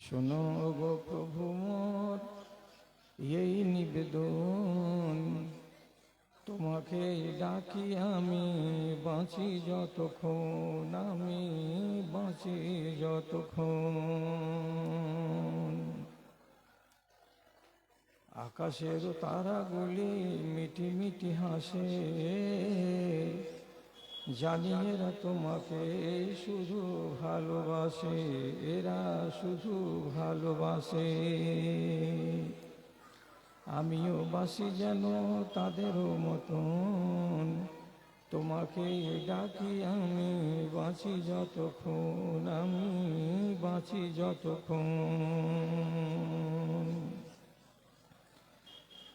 শোনো গো প্রভু মোর এই নিবেদন, তোমাকে ডাকি আমি বাঁচি যতক্ষণ, আমি বাঁচি যতক্ষণ। আকাশের তারাগুলি মিটি মিটি হাসে, জানি এরা তোমাকে শুধু ভালোবাসে, এরা শুধু ভালোবাসে। আমিও বাসি যেন তাদেরও মতন, তোমাকে ডাকি আমি বাঁচি যতক্ষণ, আমি বাঁচি যতক্ষণ।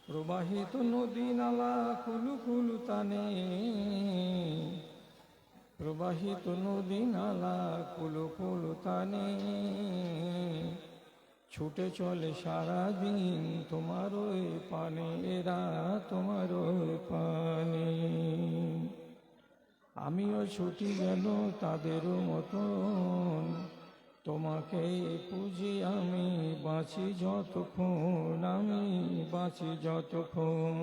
প্রবাহিত নদী নালা কুলু কুলু টানে, প্রবাহিত নদী নালা কুলু কুলু টানে, ছুটে চলে সারাদিন তোমার ওই পানে, এরা তোমার ওই পানে। আমিও ছুটি যেন তাদেরও মতন, তোমাকে পুজি আমি বাঁচি যতক্ষণ, আমি বাঁচি যতক্ষণ।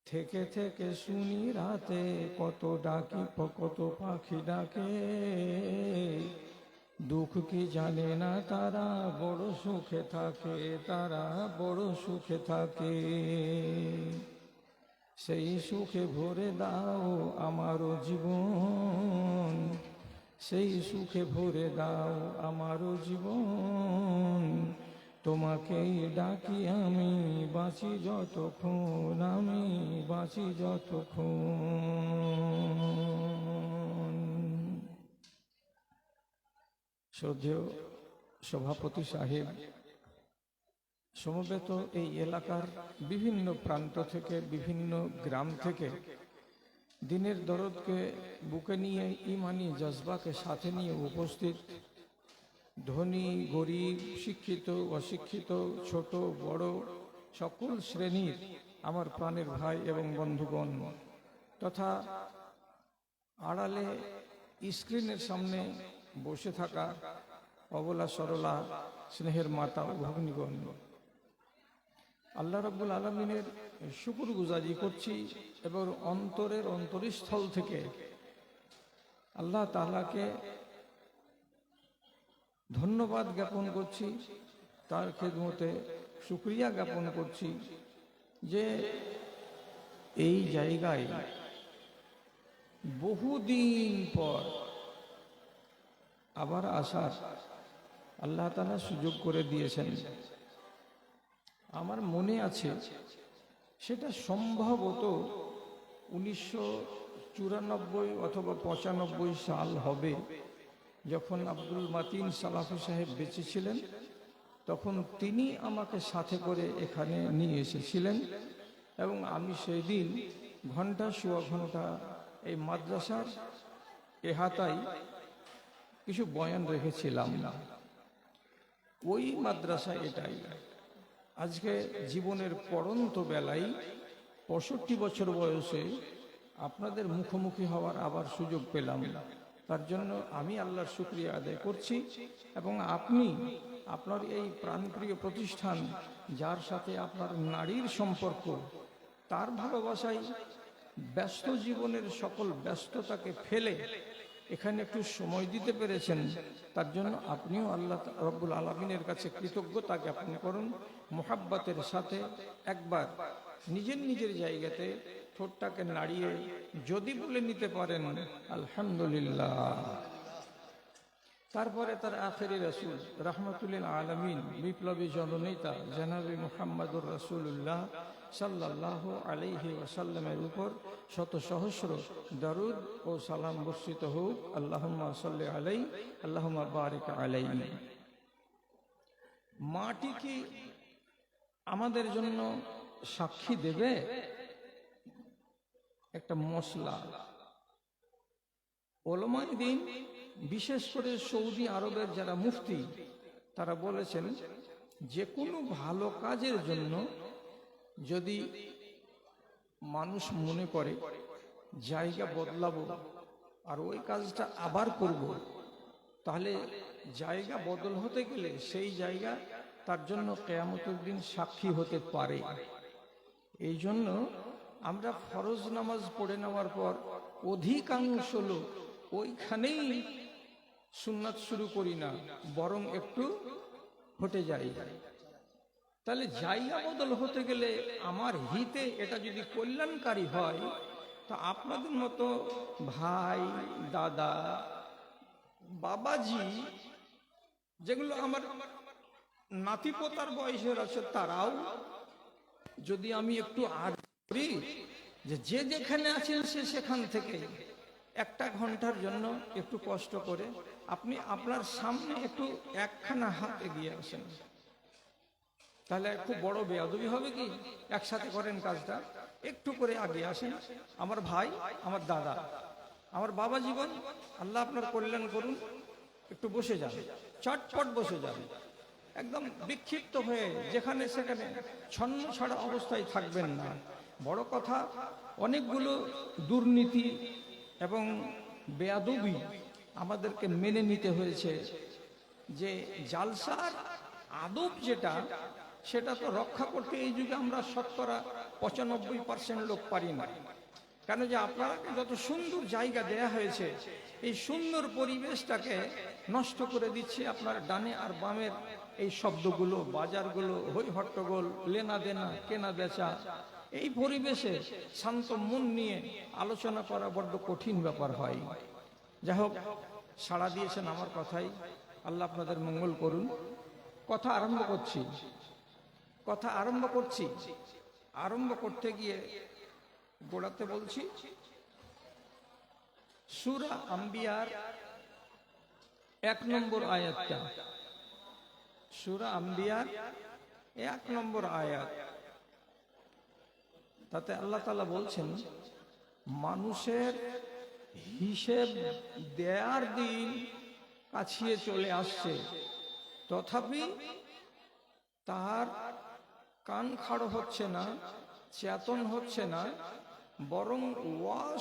থেকে থেকে শুনি রাতে কত ডাকি, কত পাখি ডাকে, দুঃখ কি জানে না তারা বড় সুখে থাকে, তারা বড় সুখে থাকে। সেই সুখে ভরে দাও আমারও জীবন, সেই সুখে ভরে দাও আমারও জীবন, তোমাকেই ডাকি আমি বাঁচি যতক্ষণ, আমি বাঁচি যতক্ষণ। শ্রদ্ধেয় সভাপতি সাহেব, সমবেত এই এলাকার বিভিন্ন প্রান্ত থেকে, বিভিন্ন গ্রাম থেকে দিনের দরদকে বুকে নিয়ে, ইমানি জজবাকে সাথে নিয়ে উপস্থিত ধনী গরিব, শিক্ষিত অশিক্ষিত, ছোট বড় সকল শ্রেণীর আমার প্রাণের ভাই এবং বন্ধুগণ, তথা আড়ালে স্ক্রিনের সামনে বসে থাকা অবলা সরলা স্নেহের মাতা ও ভগ্নীগণ, আল্লাহ রাব্বুল আলামিনের শুকর গুজারি করছি এবং অন্তরের অন্তরস্থল থেকে আল্লাহ তাআলাকে ধন্যবাদ জ্ঞাপন করছি, তার খেদমতে শুকরিয়া জ্ঞাপন করছি যে এই জায়গায় বহুদিন পর আবার আসার আল্লাহ তাআলা সুযোগ করে দিয়েছেন। আমার মনে আছে সেটা সম্ভবত 1994 অথবা 95 সাল হবে, যখন আব্দুল মাতিন সালাফি সাহেব বেঁচে ছিলেন, তখন তিনি আমাকে সাথে করে এখানে নিয়ে এসেছিলেন এবং আমি সেই দিন ঘন্টা সোয়া ঘন্টা এই মাদ্রাসার এহাতায় কিছু বয়ান রেখেছিলাম। ওই মাদ্রাসা এটাই। আজকে জীবনের পড়ন্ত বেলায় 65 বছর বয়সে আপনাদের মুখোমুখি হওয়ার আবার সুযোগ পেলাম, তার জন্য আমি আল্লাহর শুকরিয়া আদায় করছি। এবং আপনি আপনার এই প্রাণপ্রিয় প্রতিষ্ঠান, যার সাথে আপনার নারীর সম্পর্ক, তার ভালোবাসায় ব্যস্ত জীবনের সকল ব্যস্ততাকে ফেলে এখানে একটু সময় দিতে পেরেছেন, তার জন্য আপনিও আল্লাহ রাব্বুল আলামিনের কাছে কৃতজ্ঞতা জ্ঞাপন করুন। মোহাব্বতের সাথে একবার নিজের নিজের জায়গাতে ঠোঁটটাকে নাড়িয়ে যদি বলে নিতে পারেন আলহামদুলিল্লাহ। তারপরে তার আখেরি রাসূল রাহমাতুল আলামিন, বিপ্লবী জননেতা জনাবে মুহাম্মদুর রাসূলুল্লাহ সাল্লাল্লাহু আলাইহি ওয়াসাল্লামের উপর শত সহস্র দরুদ ও সালাম বর্ষিত হোক। আল্লাহুম্মা সাল্লি আলাইহি, আল্লাহুম্মা বারিক আলাইহি। মাটি কি আমাদের জন্য সাক্ষী দেবে? একটা মশলা। উলামায়ে দ্বীন, বিশেষ করে সৌদি আরবের যারা মুফতি, তারা বলেছেন যে কোনো ভালো কাজের জন্য যদি মানুষ মনে করে জায়গা বদলাবো আর ওই কাজটা আবার করব, তাহলে জায়গা বদল হতে গেলে সেই জায়গা তার জন্য কিয়ামতের দিন সাক্ষী হতে পারে। এই জন্য আমরা ফরজ নামাজ পড়ে নেওয়ার পর অধিকাংশ লোক ওইখানেই সুন্নাত শুরু করি না, বরং একটু হটে যাই। তাহলে জায়গা বদল হতে গেলে আমার হিতে এটা যদি কল্যাণকারী হয়, তো আপনাদের মতো ভাই, দাদা, বাবাজি, যেগুলো আমার নাতিপোতার বয়সের আছে, তারাও যদি আমি একটু আর্জ করি যে যে যেখানে আছেন সে সেখান থেকে একটা ঘন্টার জন্য একটু কষ্ট করে আপনি আপনার সামনে একটু একখানা হাত এগিয়ে আসেন, তাহলে খুব বড় বেয়াদবি হবে কি? একসাথে করেন কাজটা, একটু করে আগে আসেন। আমার ভাই, আমার দাদা, আমার বাবা জীবন, আল্লাহ আপনার কল্যাণ করুন, একটু বসে যান, চটপট বসে যান, একদম বিক্ষিপ্ত হয়ে যেখানে সেখানে ছন্ন ছাড়া অবস্থায় থাকবেন না। বড় কথা, অনেকগুলো দুর্নীতি এবং বেয়াদবি আমাদেরকে মেনে নিতে হয়েছে, যে জালসার আদব যেটা, সেটা তো রক্ষা করতে এই যুগে আমরা 95% লোক পারি না। কেন যে আপনারা যত সুন্দর জায়গা দেয়া হয়েছে, এই সুন্দর পরিবেশটাকে নষ্ট করে দিচ্ছে আপনার ডানে আর বামের এই শব্দগুলো, বাজারগুলো, হই হট্টগোল, লেনা দেনা, কেনা বেচা। এই পরিবেশে শান্ত মন নিয়ে আলোচনা করা বড্ড কঠিন ব্যাপার হয়। যাই হোক, সাড়া দিয়েছেন আমার কথাই, আল্লাহ আপনাদের মঙ্গল করুন। কথা আরম্ভ করছি। আরম্ভ করতে গিয়ে গোড়াতে বলছি, সূরা আম্বিয়ার 1 নম্বর আয়াতটা, সূরা আম্বিয়ার 1 নম্বর আয়াত, তাতে আল্লাহ তাআলা বলছেন, মানুষের হিসেব দেয়ার দিন কাছিয়ে চলে আসছে, তথাপি তার কান খাড়ো হচ্ছে না, চেতন হচ্ছে না, বরং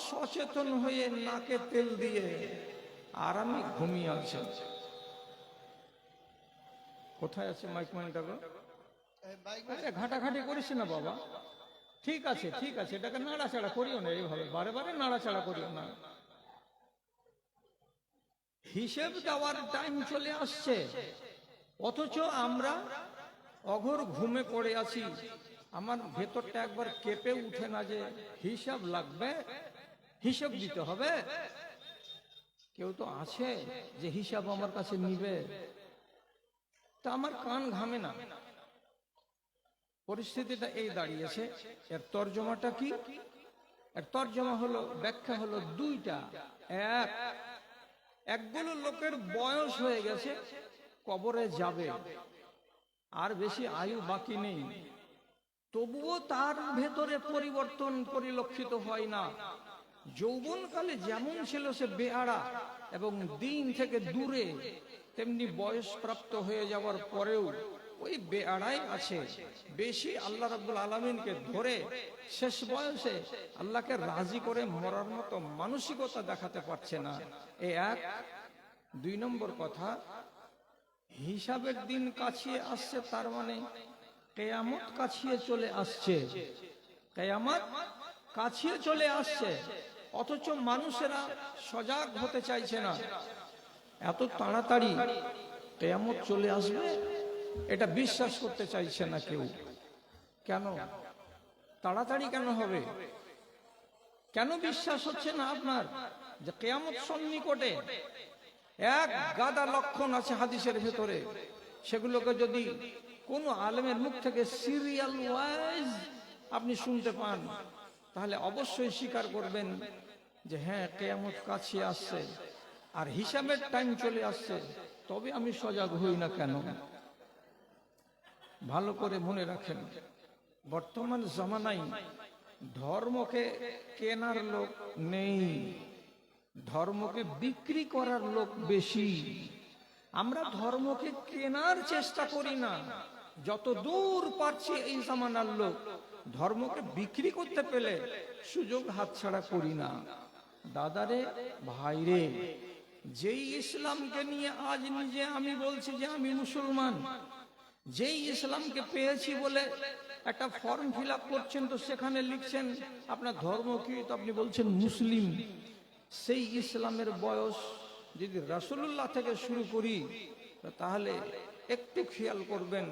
সচেতন হয়ে নাকে তেল দিয়ে আরামে ঘুমিয়ে আছে। কোথায় আছে মাইকম্যানটা? ঘাটাঘাটি করিস না বাবা, ঠিক আছে, এটাকে নাড়াচাড়া করিও না, এইভাবে বারে বারে নাড়াচাড়া করিও না। হিসেব দেওয়ার টাইম চলে আসছে, অথচ আমরা অঘোর ঘুমে পড়ে আছি। আমার ভেতরটা একবার কেঁপে উঠে না যে হিসাব লাগবে, হিসাব দিতে হবে? কেউ তো আছে যে হিসাব আমার কাছে নিবে, তা আমার কান ঘামে না। পরিস্থিতিটা এই দাঁড়িয়েছে। এর তর্জমাটা কি? এর তর্জমা হলো, ব্যাখ্যা হলো দুইটা। একগুলো লোকের বয়স হয়ে গেছে, কবরে যাবে, আর বেশি আয়ু বাকি নেই, তবুও তার ভেতরে পরিবর্তন পরিলক্ষিত হয় না। যৌবনকালে যেমন ছিল সে বেহারা এবং দিন থেকে দূরে, তেমনি বয়স প্রাপ্ত হয়ে যাওয়ার পরেও ওই বেআড়াই আছে। বেশি আল্লাহ রাব্বুল আলামিনকে ধরে শেষ বয়সে আল্লাহকে রাজি করে মরার মতো মানসিকতা দেখাতে পারছে না। এই এক। 2 নম্বর কথা, হিসাবের দিন কাছিয়ে আসছে, তার মানে কিয়ামত কাছিয়ে চলে আসছে। কিয়ামত কাছিয়ে চলে আসছে, অথচ মানুষেরা সজাগ হতে চাইছে না। এত তাড়াতাড়ি কিয়ামত চলে আসবে এটা বিশ্বাস করতে চাইছে না কেউ। কেন তাড়াতাড়ি কেন হবে? কেন বিশ্বাস হচ্ছে না আপনার যে কিয়ামত সন্নিকটে? এক গাদা লক্ষণ আছে হাদিসের ভেতরে, সেগুলোকে যদি কোনো আলেমের মুখ থেকে সিরিয়াল ওয়াইজ আপনি শুনতে পান, তাহলে অবশ্যই স্বীকার করবেন যে হ্যাঁ, কিয়ামত কাছে আসছে আর হিসাবের টাইম চলে আসছে। তবে আমি সজাগ হই না কেন? ভালো করে মনে রাখেন, বর্তমান জামানায় ধর্মকে কেনার লোক নেই, ধর্মকে বিক্রি করার লোক বেশি। আমরা ধর্মকে কেনার চেষ্টা করি না, যত দূর পারছি এই জামানার লোক ধর্মকে বিক্রি করতে পেলে সুযোগ হাতছাড়া করি না। দাদারে, ভাইরে, যেই ইসলামকে নিয়ে আজ নিজে আমি বলছি যে আমি মুসলমান, যেই ইসলামকে পেয়েছি বলে একটা ফর্ম ফিল আপ করছেন, তো সেখানে লিখছেন আপনার ধর্ম কি, তো আপনি বলছেন মুসলিম। সেই ইসলামের বয়স যদি রাসূলুল্লাহ থেকে শুরু করি, তাহলে একটু খেয়াল করবেন,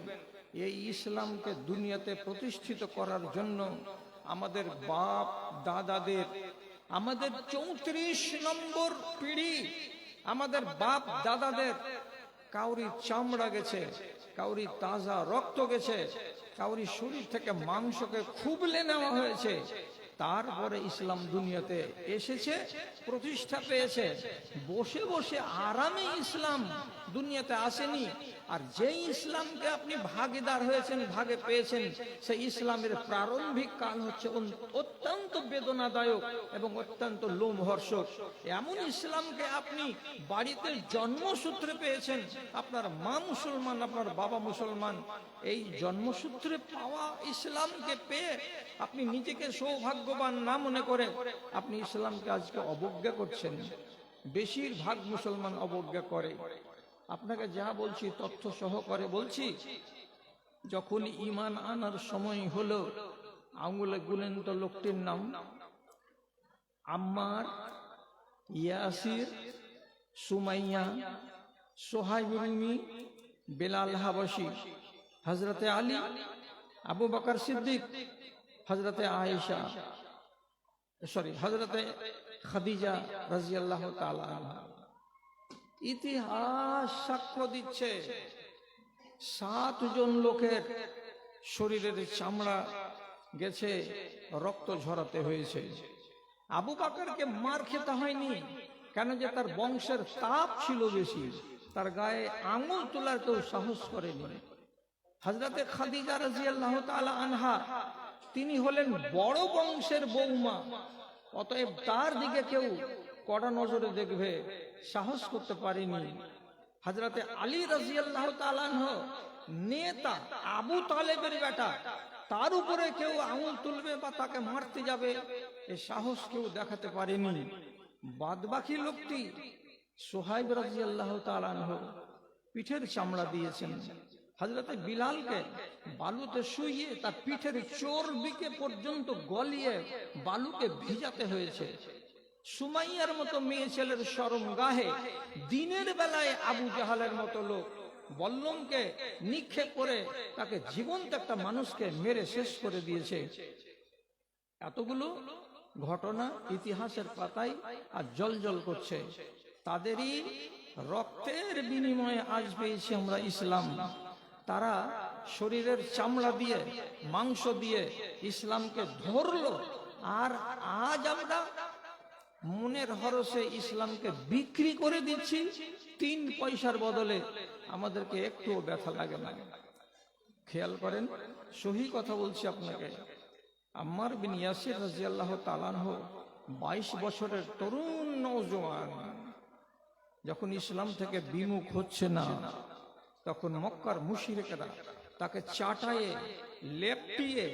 এই ইসলামকে দুনিয়াতে প্রতিষ্ঠিত করার জন্য আমাদের বাপ দাদাদের, আমাদের 34 নম্বর পিঢ়ি, আমাদের বাপ দাদাদের কাউরি চামড়া গেছে, কাউরি তাজা রক্ত গেছে, কাউরি শরীর থেকে মাংসকে খুবলে নেওয়া হয়েছে, তারপরে ইসলাম দুনিয়াতে এসেছে, প্রতিষ্ঠা পেয়েছে। বসে বসে আরামে ইসলাম দুনিয়াতে আসেনি। আর যেই ইসলামকে আপনি ভাগীদার হয়েছেন, ভাগে পেয়েছেন, সেই ইসলামের প্রারম্ভিক কাল হচ্ছে অত্যন্ত বেদনাদায়ক এবং অত্যন্ত লোমহর্ষক। এমন ইসলামকে আপনি বাড়িতে জন্মসূত্রে পেয়েছেন, আপনার মা মুসলমান, আপনার বাবা মুসলমান, এই জন্মসূত্রে পাওয়া ইসলামকে পেয়ে আপনি নিজেকে সৌভাগ্যবান না মনে করে আপনি ইসলামকে আজকে অবজ্ঞা করছেন। বেশিরভাগ মুসলমান অবজ্ঞা করে। আপনাকে যা বলছি তথ্য সহকারে বলছি। যখন ঈমান আনার সময় হলো, আঙ্গুলে গুনেন তো লোকটির নাম আম্মার, ইয়াসির, সুমাইয়া, সোহাইব রুমি, বেলাল হাবশী, হযরতে আলী, আবু বকর সিদ্দিক, হযরতে আয়েশা, হযরতে খাদিজা রাদিয়াল্লাহু তাআলা আনহা। ইতিহাস সাক্ষ্য দিচ্ছে 7 জন লোকের শরীরের চামড়া গেছে, রক্ত ঝরাতে হয়েছে। আবু বকরকে মার খেতে হয়নি, কেন যে তার বংশের তাপ ছিল বেশি, তার গায়ে আঙুল তোলার কেউ সাহস করেনি। হযরতে খাদিজা রাদিয়াল্লাহু তাআলা আনহা, তিনি হলেন বড় বংশের বৌমা, অতএব তার দিকে কেউ কড়া নজরে দেখবে সাহস করতে পারেনি। হযরতে আলী রাদিয়াল্লাহু তাআলা আনহু, নেতা আবু তালেবের বেটা, তার উপরে কেউ আঙুল তুলবে বা তাকে মারতে যাবে এই সাহস কেউ দেখাতে পারেনি। বাদবাকি লোকটি সোহাইব রাদিয়াল্লাহু তাআলা আনহু পিঠের চামড়া দিয়েছেন। হযরতে বিলালকে বালুতে শুইয়ে তার পিঠের চর্বিকে পর্যন্ত গলিয়ে বালুকে ভিজাতে হয়েছে। সুমাইয়ার মতো মেয়ে ছেলের শরম গাহে দিনের বেলায় আবু জাহালের মতো লোক বল্লমকে নিক্ষেপ করে তাকে জীবন্ত একটা মানুষকে মেরে শেষ করে দিয়েছে। এতগুলো ঘটনা ইতিহাসের পাতায় আর জ্বলজ্বল করছে। তাদেরই রক্তের বিনিময়ে আজ পেয়েছি আমরা ইসলাম। তারা শরীরের চামড়া দিয়ে, মাংস দিয়ে ইসলামকে ধরলো, আর আজ আমরা মনের হরসে ইসলামকে বিক্রি করে দিচ্ছি 3 পয়সার বদলে। আমাদেরকে একটুও ব্যথা লাগে না। খেয়াল করেন, সহি কথা বলছি আপনাকে। আম্মার বিন ইয়াসির রাদিয়াল্লাহু তাআলা আনহু 22 বছরের তরুণ নওজোয়ান, যখন ইসলাম থেকে বিমুখ হচ্ছে না, তখন মক্কার মুশরিকরা তাকে চাটায়ে লেপটিয়ে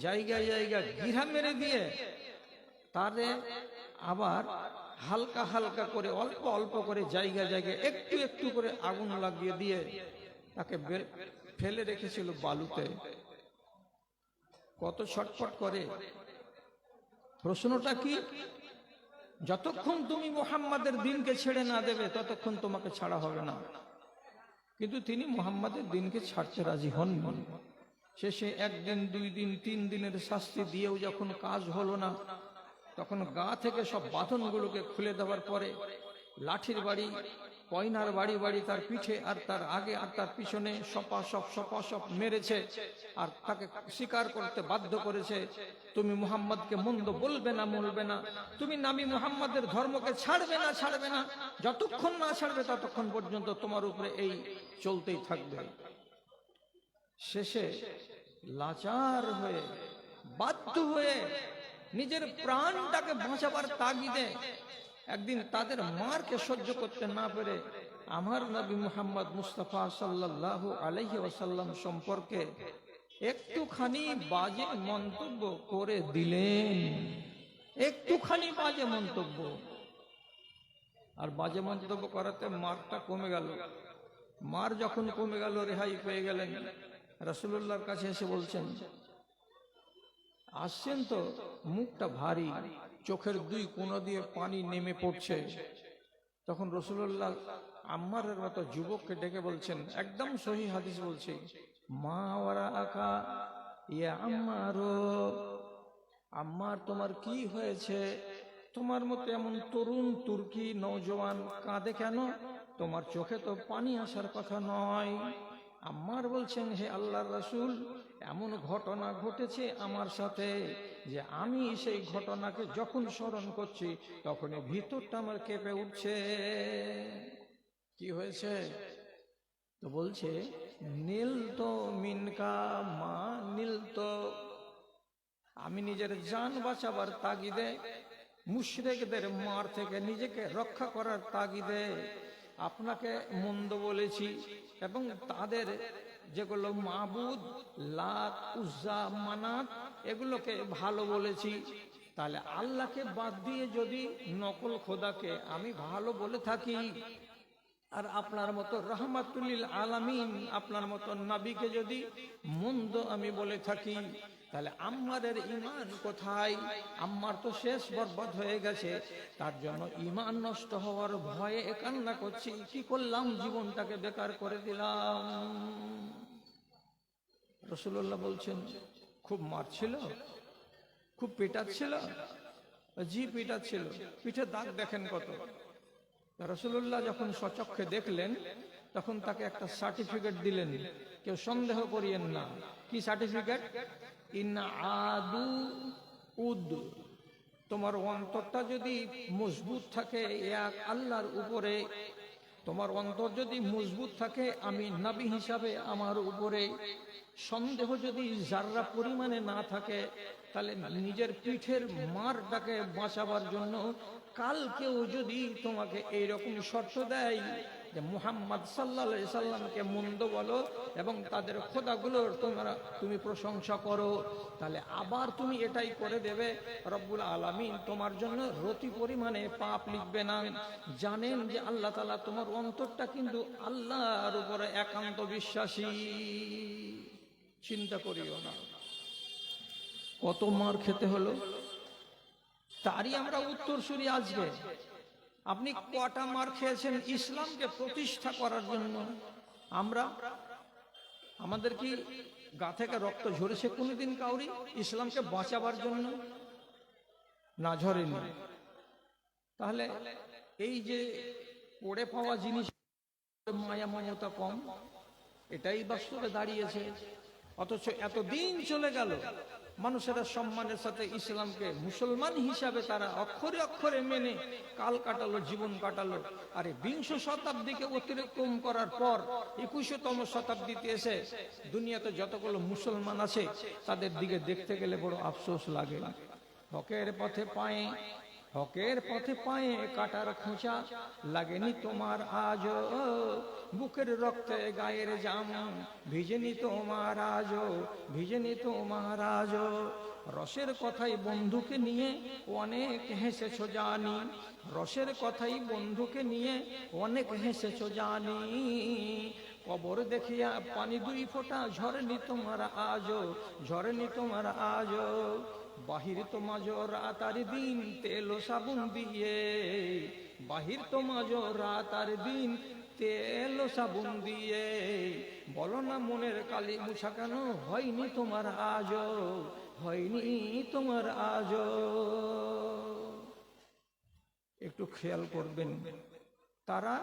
জায়গায় জায়গায় গিরা মেরে দিয়ে, তারে আবার হালকা হালকা করে অল্প অল্প করে জায়গায় জায়গায় একটু একটু করে আগুন লাগিয়ে দিয়ে তাকে ফেলে রেখেছিল বালুতে। কত ছটফট করে। প্রশ্নটা কি? যতক্ষণ তুমি মুহাম্মাদের দিনকে ছেড়ে না দেবে ততক্ষণ তোমাকে ছাড়া হবে না। কিন্তু তিনি মুহাম্মাদের দিনকে ছাড়তে রাজি হননি। শেষে 1 দিন 2 দিন 3 দিনের শাস্তি দিয়েও যখন কাজ হলো না, তখন গা থেকে সব বাঁধনগুলোকে খুলে দেওয়ার পরে লাঠির বাড়ি, কয়নার বাড়ি বাড়ি তার পিঠে আর তার আগে আর তার পিছনে সপাসপ মেরেছে, আর তাকে স্বীকার করতে বাধ্য করেছে, তুমি মুহাম্মদকে মন্দ বলবে না, বলবে না, তুমি নামি মুহাম্মাদের ধর্মকে ছাড়বে না, যতক্ষণ না ছাড়বে ততক্ষণ পর্যন্ত তোমার উপরে এই চলতেই থাকবে। শেষে লাচার হয়ে, বাধ্য হয়ে, নিজের প্রাণটাকে বাঁচাবার তাগিদে একদিন তাদের মারকে সহ্য করতে না পেরে আমার নবী মুহাম্মদ মুস্তাফা সাল্লাল্লাহু আলাইহি ওয়াসাল্লাম সম্পর্কে একটুখানি বাজে মন্তব্য করে দিলেন। একটুখানি বাজে মন্তব্য। আর বাজে মন্তব্য করাতে মারটা কমে গেল। মার যখন কমে গেল, রেহাই পেয়ে গেলেন, রাসূলুল্লাহর কাছে এসে বলছেন, আসছেন তো মুখটা ভারী, চোখের দুই কোণা দিয়ে পানি নেমে পড়ছে। তখন রাসূলুল্লাহ আম্মারের মতো যুবককে ডেকে বলছেন, একদম সহিহ হাদিস বলছে, মা ওয়ারা আকা ইয়া আম্মার, আম্মার তোমার কি হয়েছে? তোমার মতো এমন তরুণ তুর্কি নওজওয়ান কাঁদে কেন? তোমার চোখে তো পানি আসার কথা নয়। আম্মার বলছেন, হে আল্লাহর রাসূল, এমন ঘটনা ঘটেছে আমার সাথে যে আমি সেই ঘটনাকে যখন স্মরণ করছি তখনই ভিতরটা আমার কেঁপে উঠছে। কি হয়েছে? তো বলছে, নীল তো মিনকা মা, নীল তো, আমি নিজের জান বাঁচাবার তাগিদে, মুশরিকদের মার থেকে নিজেকে রক্ষা করার তাগিদে আপনাকে মন্দ বলেছি, এবং তাদের যেগুলো মাবুদ লাত, উজ্জা, মানাত, এগুলোকে ভালো বলেছি। তাহলে আল্লাহকে বাদ দিয়ে যদি নকল খোদাকে আমি ভালো বলে থাকি, আর আপনার মতো রহমাতুল্লিল আলামিন, আপনার মতো নবীকে যদি মন্দ আমি বলে থাকি, তাহলে আম্মারের ঈমান কোথায়? আম্মার তো শেষ বরবাদ হয়ে গেছে। তার জন্য ঈমান নষ্ট হওয়ার ভয়ে কান্না করছি, কি করলাম, জীবনটাকে বেকার করে দিলাম। রাসূলুল্লাহ বলছেন, খুব মারছিল, খুব পেটাচ্ছিল? জি পেটাচ্ছিল। পিঠে দাগ দেখেন কত। রাসূলুল্লাহ যখন সচক্ষে দেখলেন তখন তাকে একটা সার্টিফিকেট দিলেন, কেউ সন্দেহ করিয়েন না। কি সার্টিফিকেট? ইন আদু উদ, তোমার অন্তরটা যদি মজবুত থাকে এক আল্লাহর উপরে, তোমার অন্তর যদি মজবুত থাকে আমি নবী হিসাবে আমার উপরে, সন্দেহ যদি যাররা পরিমাণে না থাকে, তাহলে নিজের পিঠের মারটাকে বাঁচাবার জন্য কাল কেউ যদি তোমাকে এইরকম শর্ত দেয় যে মুহাম্মদ সাল্লাল্লাহু আলাইহি সাল্লামকে মন্দ বলো এবং তাদের খোদাগুলোর তুমি প্রশংসা করো, তাহলে আবার তুমি এটাই করে দেবে, রব্বুল আলামিন তোমার জন্য রতি পরিমাণে পাপ লিখবে না। জানেন যে আল্লাহ তাআলা তোমার অন্তরটা কিন্তু আল্লাহর উপরে একান্ত বিশ্বাসী। চিন্তা করিও না কত মার খেতে হলো, তারই আমরা উত্তরসূরি আজকে। আপনি কটা মার খেয়েছেন ইসলামকে প্রতিষ্ঠা করার জন্য? আমাদের কি গা থেকে রক্ত ঝরেছে কোনোদিন কাউরি ইসলামকে বাঁচাবার জন্য? না, ঝরেনি। তাহলে এই যে পড়ে পাওয়া জিনিস, মায়া মমতা কম, এটাই বাস্তবে দাঁড়িয়েছে। অথচ এতদিন চলে গেল, মানুষেরা সম্মানের সাথে ইসলামকে মুসলমান হিসাবে তারা অক্ষরে অক্ষরে মেনে কাল কাটালো, জীবন কাটালো। আরে 20 শতাব্দীকে অতিক্রম করার পর 21তম শতাব্দীতে এসে দুনিয়াতে যতগুলো মুসলমান আছে তাদের দিকে দেখতে গেলে বড় আফসোস লাগে। হকের পথে পায়ে কাটার খোঁচা লাগেনি তোমার আজও, বুকের রক্তে গায়ের জাম ভিজেনি তোমার আজও, ভিজেনি তোমার আজও। রসের কথাই বন্ধুকে নিয়ে অনেক হেসেছো জানি, রসের কথাই বন্ধুকে নিয়ে অনেক হেসেছো জানি। কবর দেখিয়া পানি 2 ফোঁটা ঝরেনি তোমার আজও, ঝরেনি তোমার আজও। বাহির তো মাঝো রাত আর দিন তেল ও সাবুন দিয়ে, বাহির তো মাঝো রাত আর দিন তেল ও সাবুন দিয়ে। বলো না মনের কালি মুছা কেন হয়নি তোমার আজও, হয়নি তোমার আজও। একটু খেয়াল করবেন, তারা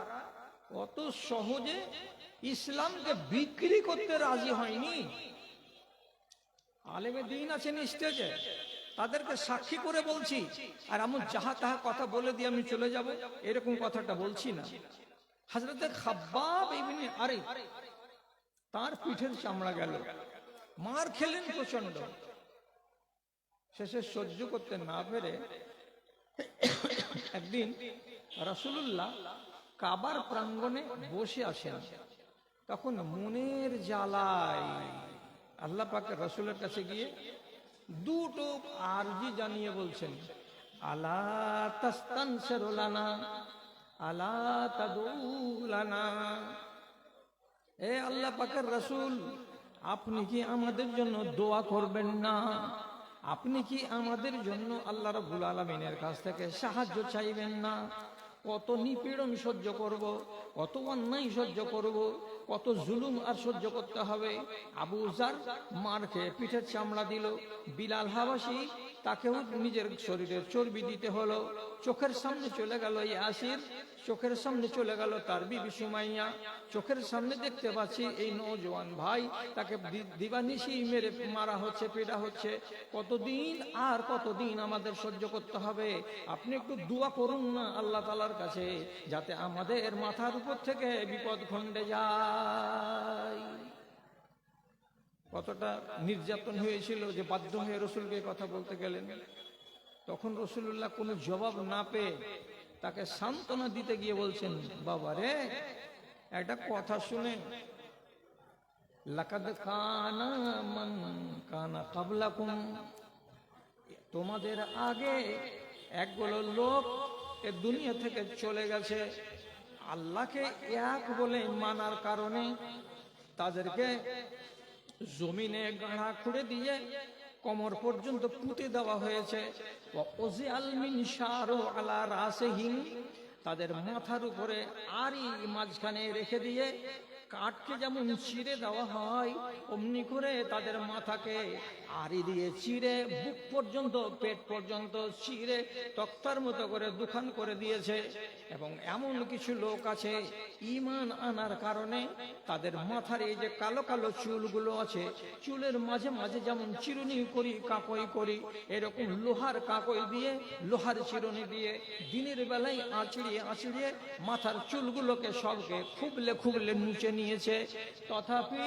কত সহজে ইসলামকে বিক্রি করতে রাজি হয়নি। আলেমে দ্বীন আছেন স্টেজে, তাদেরকে সাক্ষী করে বলছি, আর আমি যাহা তাহা কথা বলে দিয়ে আমি চলে যাব এরকম কথাটা বলছি না। হযরতে খাব্বাব ইবনে আরিফ, তার পিঠের চামড়া গেল, মার খেলেন প্রচন্ড। শেষে সহ্য করতে না পেরে একদিন রাসূলুল্লাহ কাবার প্রাঙ্গণে বসে আছেন। তখন মনের জ্বালায় আল্লাহ পাকের রাসূলের কাছে গিয়ে 2টো আরজি জানিয়ে বলছেন, আলা তাস্তানসিরু লানা, আলা তাদুলানা, এ আল্লাহ পাকের রাসূল, আপনি কি আমাদের জন্য দোয়া করবেন না? আপনি কি আমাদের জন্য আল্লাহ রাব্বুল আলামিনের কাছ থেকে সাহায্য চাইবেন না? কত নিপীড়ন সহ্য করব, কত অন্যায় সহ্য করব, কত জুলুম আর সহ্য করতে হবে। আবু যার মার খেয়ে পিঠের চামড়া দিল, বিলাল হাবাসি তাকেও নিজের শরীরের চর্বি দিতে হলো। চোখের সামনে চলে গেল ইয়াসির, চোখের সামনে চলে গেল তার বিবি সুমাইয়া, চোখের সামনে দেখতে পাচ্ছি এই নওজোয়ান ভাই, তাকে দিবানিশি মেরে মারা হচ্ছে, পেটা হচ্ছে। কতদিন আর কতদিন আমাদের সহ্য করতে হবে? আপনি একটু দোয়া করুন না আল্লাহ তাআলার কাছে, যাতে আমাদের মাথার উপর থেকে বিপদ খণ্ডে যায়। কতটা নির্যাতন হয়েছিল যে বাধ্য হয়ে রসুলকে কথা বলতে গেলেন। তখন রসুল্লাহ কোনো জবাব না পেয়ে তাকে সান্ত্বনা দিতে গিয়ে বলছেন, বাবা রে, একটা কথা শুনেন, লাকাদ কানা মান কানা ক্বাবলাকুম, তোমাদের আগে একগুলো লোক এ দুনিয়া থেকে চলে গেছে, আল্লাহকে এক বলে মানার কারণে তাদেরকে জমিনে গাড়া খুঁড়ে দিয়ে কোমর পর্যন্ত পুঁতে দেওয়া হয়েছে। তাদের মাথার উপরে আড়ি মাঝখানে রেখে দিয়ে কাঠকে যেমন চিড়ে দেওয়া হয়, অমনি করে তাদের মাথাকে আড়ি দিয়ে চিড়ে বুক পর্যন্ত, পেট পর্যন্ত চিড়ে তক্তার মতো করে দুখান করে দিয়েছে। এবং এমন কিছু লোক আছে ঈমান আনার কারণে তাদের মাথার এই যে কালো কালো চুলগুলো আছে, চুলের মাঝে মাঝে যেমন চিরুনি করি, কাকই করি, এরকম লোহার কাকই দিয়ে, লোহার চিরুনি দিয়ে দিনের বেলায় আঁচড়িয়ে আঁচড়িয়ে মাথার চুলগুলোকে সবকে খুবলে খুবলে নিচে নিয়েছে। তথাপি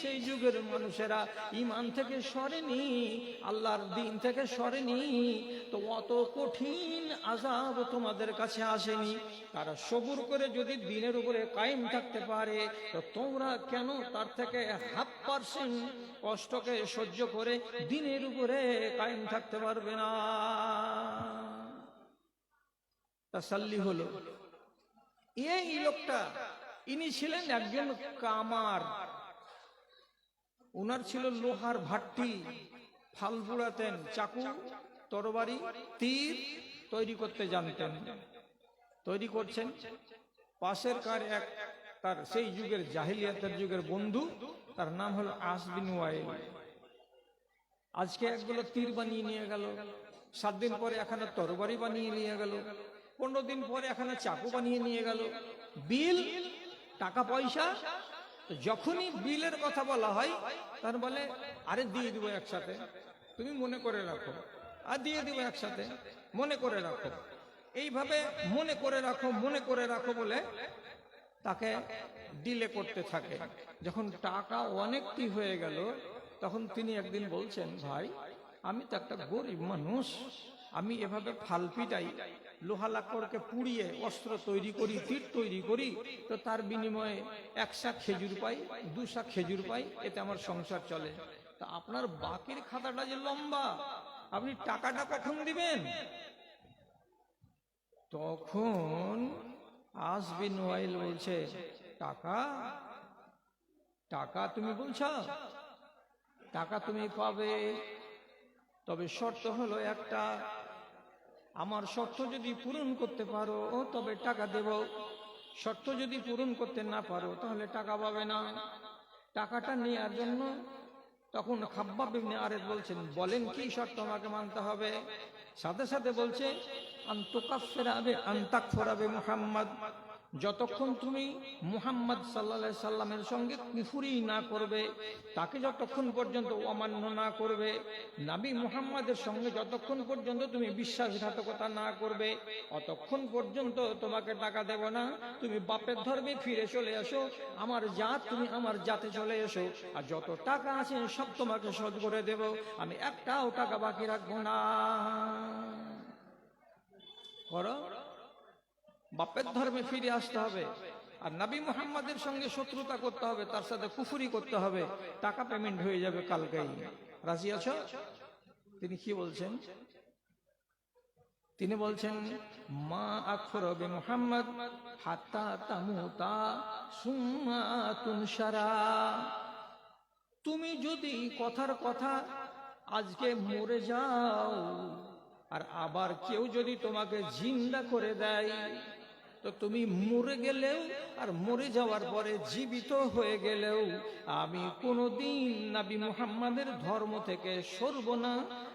সেই যুগের মানুষেরা ঈমান থেকে সরেনি, আল্লাহর দ্বীন থেকে সরেনি। তো অত কঠিন আযাব তোমাদের কাছে আসেনি। তারা সবুর করে যদি দ্বীনের উপরে কায়েম থাকতে পারে, তো তোমরা কেন তার থেকে 0.5% কষ্টকে সহ্য করে দ্বীনের উপরে কায়েম থাকতে পারবে না? তাসাল্লি হলো। এই লোকটা, ইনি ছিলেন একজন কামার, উনার ছিল লোহার ভাট্টি, ফাল বুড়াতেন, চাকু, তরবারি, তীর তৈরি করতে জানতেন। তৈরি করছেন, পাশের কার এক তার সেই যুগের জাহিলিয়াতের যুগের বন্ধু, তার নাম হলো আস বিন ওয়াইল। আজকে একগুলো তীর বানিয়ে নিয়ে গেল, 7 দিন পরে এখানে তরবারি বানিয়ে নিয়ে গেল, 15 দিন পরে এখানে চাকু বানিয়ে নিয়ে গেল। বিল, টাকা পয়সা, যখনই বিলের কথা বলা হয় তার বলে আরে দিয়ে দিব একসাথে, তুমি মনে করে রাখো, আর দিয়ে দিব একসাথে, মনে করে রাখো। এইভাবে মনে করে রাখো, মনে করে রাখো বলে তাকে ডিলে করতে থাকে। যখন টাকা অনেকটি হয়ে গেল, তখন তিনি একদিন বলছেন, ভাই আমি তো একটা গরিব মানুষ, আমি এভাবে ফাল পিটাই, লোহা লাকড়কে পুড়িয়ে অস্ত্র তৈরি করি, তীর তৈরি করি, তো তার বিনিময়ে 1 শাক খেজুর পাই, 2 শাক খেজুর পাই, এতে আমার সংসার চলে। তা আপনার বাকির খাতাটা যে লম্বা, আপনি টাকাটা কখন দিবেন? তখন আস বিন ওয়াইল বলছে, টাকা, টাকা তুমি বলছো, টাকা তুমি পাবে, তবে শর্ত হলো একটা, আমার শর্ত যদি পূরণ করতে পারো তবে টাকা দেব, শর্ত যদি পূরণ করতে না পারো তাহলে টাকা পাবে না। টাকাটা নেওয়ার জন্য তখন খাব্বাব ইবনে আরেদ বলছেন, বলেন কি শর্ত আমাকে মানতে হবে? সাথে সাথে বলছে, আনতাকফিরা বিমুহাম্মদ, যতক্ষণ তুমি মুহাম্মদ সাল্লাল্লাহু আলাইহি সাল্লামের সঙ্গে কুফরি না করবে, তাকে যতক্ষণ পর্যন্ত অমান্য না করবে, নবী মুহাম্মাদের সঙ্গে যতক্ষণ পর্যন্ত তুমি বিশ্বাসঘাতকতা না করবে, অতক্ষণ পর্যন্ত তোমাকে টাকা দেব না। তুমি বাপের ধর্মে ফিরে চলে এসো, আমার জাত, তুমি আমার জাতে চলে এসো, আর যত টাকা আছে সব তোমাকে শোধ করে দেব, আমি একটাও টাকা বাকি রাখবো না। করো, বাপের ধর্মে ফিরে আসতে হবে, আর নবী মুহাম্মাদের সঙ্গে শত্রুতা করতে হবে, তার সাথে কুফরি করতে হবে, টাকা পেমেন্ট হয়ে যাবে কালকেই। রাজি আছো? তিনি কি বলছেন? তিনি বলছেন, মা আকফুরু বিমুহাম্মদ হাত্তা তামুতা সুম্মা তুনশারা। তুমি যদি কথার কথা আজকে মরে যাও, আর আবার কেউ যদি তোমাকে জিন্দা করে দেয়, তো তুমি মরে গেলেও আর মরে যাওয়ার পরে জীবিত হয়ে গেলেও আমি কোনোদিন নবী মুহাম্মাদের ধর্ম থেকে সরব না,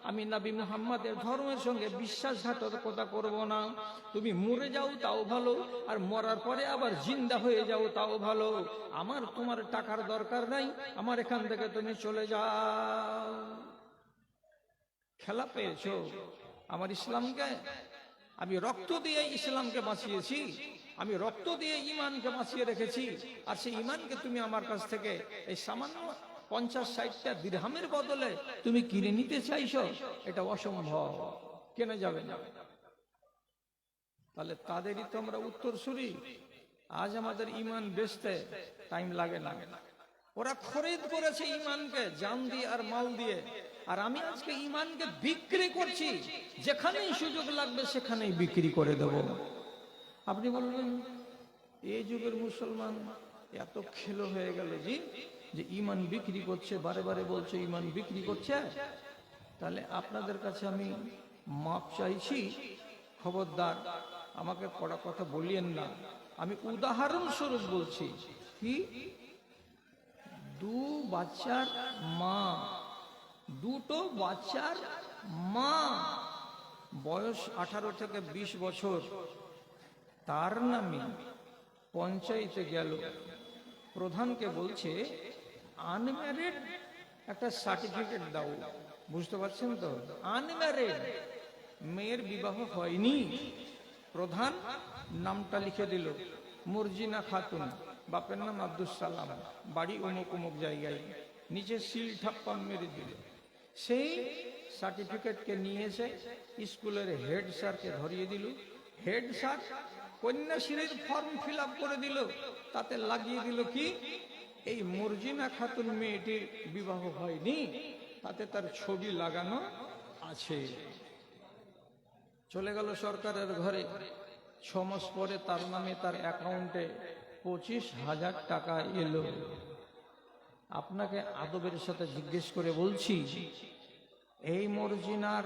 আমি নবী মুহাম্মাদের ধর্মের সঙ্গে বিশ্বাসঘাতকতা করব না। তুমি মরে যাও তাও ভালো, আর মরার পরে আবার জিন্দা হয়ে যাও তাও ভালো। আমার তোমার টাকার দরকার নাই, আমার এখান থেকে তুমি চলে যাও। খেলা পেয়েছো আমার ইসলামকে? আমি রক্ত দিয়ে ইসলামকে বাঁচিয়েছি, আমি রক্ত দিয়ে ঈমানকে বাঁচিয়ে রেখেছি, আর সেই ঈমানকে তুমি আমার কাছ থেকে এই সামান্য 50-60টা দিরহামের বদলে তুমি কিনে নিতে চাইছো? এটা অসম্ভব, কেনা যাবে না। তাহলে তাদেরই তো আমরা উত্তরসূরি। আজ আমাদের ঈমান বেচতে টাইম লাগে না। ওরা খরিদ করেছে ঈমানকে জান দিয়ে আর মাল দিয়ে, আর আমি আজকে ঈমানকে বিক্রি করছি। যেখানেই সুযোগ লাগবে সেখানেই বিক্রি করে দেব। আপনি বলবেন, এই যুগের মুসলমান এত খেলো হয়ে গেল যে ঈমান বিক্রি করছে, বারে বারে বলছে ঈমান বিক্রি করছে। তাহলে আপনাদের কাছে আমি মাপ চাইছি, খবরদার আমাকে কড়া কথা বলিয়েন না। আমি উদাহরণস্বরূপ বলছি, কি বাচ্চার মা, দুটো বাচ্চার মা, বয়স 18 থেকে 20 বছর, তার নামে পঞ্চায়েতে গেল, প্রধানকে বলছে আনম্যারিড একটা সার্টিফিকেট দাও। বুঝতে পারছেন তো? আনম্যারিড, মেয়ের বিবাহ হয়নি। প্রধান নামটা লিখে দিল মর্জিনা খাতুন, বাপের নাম আব্দুস সালাম, বাড়ি অমুক অমুক জায়গায়, নিচে সিল ঠাপ্পা মেরে দিল। সেই সার্টিফিকেটকে নিয়ে এসে স্কুলের হেড স্যারকে ধরিয়ে দিল। হেড স্যার কন্যাশ্রীর ফর্ম ফিল আপ করে দিল, তাতে লাগিয়ে দিল কি এই মর্জিনা খাতুন মেয়েটির বিবাহ হয়নি, তাতে তার ছবি লাগানো আছে। চলে গেল সরকারের ঘরে। 6 মাস পরে তার নামে তার অ্যাকাউন্টে 25,000 টাকা এলো। আপনাকে আদবের সাথে জিজ্ঞেস করে বলছি, এই মর্জিনার